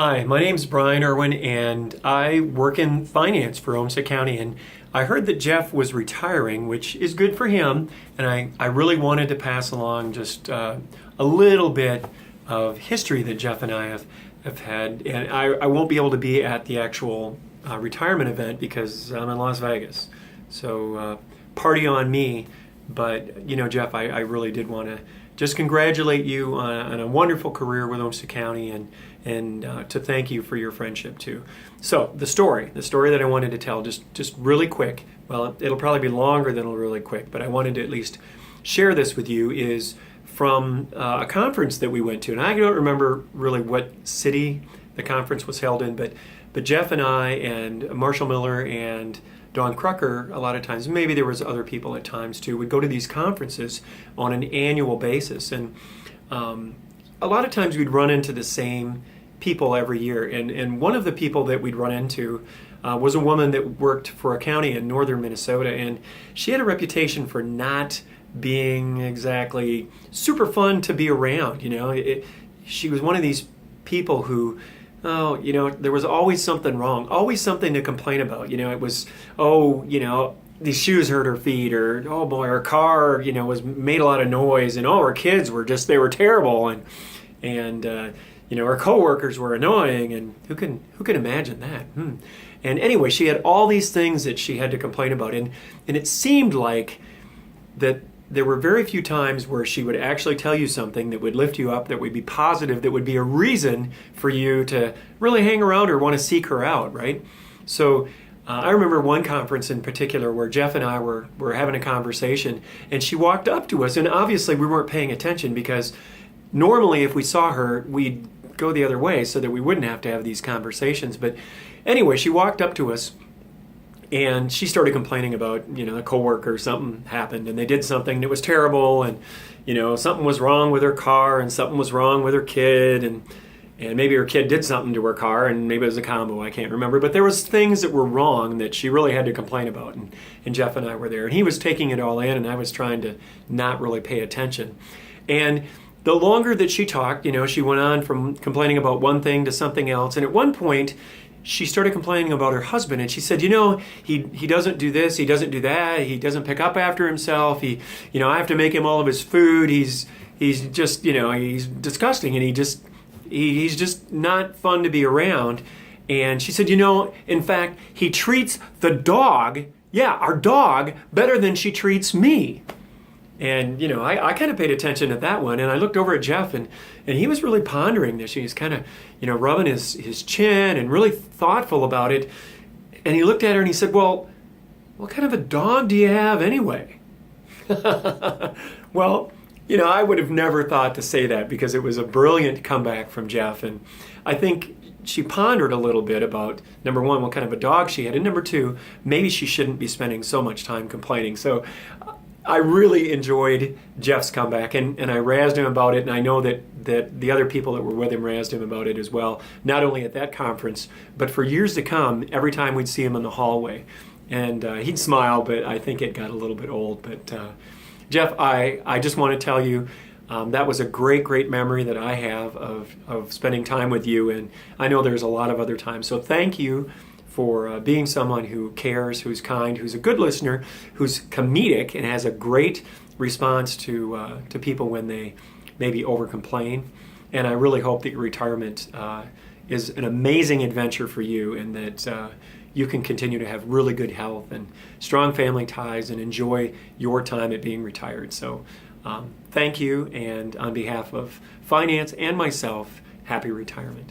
Hi, my name's Brian Irwin, and I work in finance for Olmsted County. And I heard that Jeff was retiring, which is good for him. And I really wanted to pass along just a little bit of history that Jeff and I have had. And I won't be able to be at the actual retirement event because I'm in Las Vegas. So party on me. But, Jeff, I really did want to just congratulate you on a wonderful career with Olmsted County and to thank you for your friendship too. So the story that I wanted to tell just really quick, well, it'll probably be longer than really quick, but I wanted to at least share this with you, is from a conference that we went to. And I don't remember really what city the conference was held in, but Jeff and I and Marshall Miller and Don Crucker, a lot of times, maybe there was other people at times too, would go to these conferences on an annual basis. And a lot of times we'd run into the same people every year. And one of the people that we'd run into was a woman that worked for a county in northern Minnesota. And she had a reputation for not being exactly super fun to be around. She was one of these people who, there was always something wrong, always something to complain about. It was, these shoes hurt her feet, or, oh boy, her car, was made a lot of noise, and her kids were they were terrible, and her coworkers were annoying, and who can imagine that? And anyway, she had all these things that she had to complain about, and it seemed like that there were very few times where she would actually tell you something that would lift you up, that would be positive, that would be a reason for you to really hang around or want to seek her out, right? So I remember one conference in particular where Jeff and I were having a conversation, and she walked up to us, and obviously we weren't paying attention because normally if we saw her, we'd go the other way so that we wouldn't have to have these conversations. But anyway, she walked up to us, and she started complaining about, a coworker, something happened and they did something that was terrible, and, something was wrong with her car, and something was wrong with her kid, and maybe her kid did something to her car, and maybe it was a combo, I can't remember. But there was things that were wrong that she really had to complain about, and Jeff and I were there. And he was taking it all in, and I was trying to not really pay attention. And the longer that she talked, she went on from complaining about one thing to something else. And at one point, she started complaining about her husband, and she said, he doesn't do this, he doesn't do that, he doesn't pick up after himself, I have to make him all of his food, he's just, he's disgusting, and he's just not fun to be around. And she said, in fact, he treats the dog, our dog, better than she treats me. And, I kind of paid attention to that one, and I looked over at Jeff, and he was really pondering this. He was kind of, rubbing his chin and really thoughtful about it. And he looked at her and he said, well, what kind of a dog do you have anyway? Well, I would have never thought to say that, because it was a brilliant comeback from Jeff. And I think she pondered a little bit about, number one, what kind of a dog she had, and number two, maybe she shouldn't be spending so much time complaining. So I really enjoyed Jeff's comeback, and I razzed him about it, and I know that the other people that were with him razzed him about it as well, not only at that conference, but for years to come, every time we'd see him in the hallway. And he'd smile, but I think it got a little bit old. But Jeff, I just want to tell you, that was a great memory that I have of spending time with you, and I know there's a lot of other times. So thank you for being someone who cares, who's kind, who's a good listener, who's comedic, and has a great response to people when they maybe over-complain. And I really hope that your retirement is an amazing adventure for you, and that you can continue to have really good health and strong family ties and enjoy your time at being retired. So thank you, and on behalf of finance and myself, happy retirement.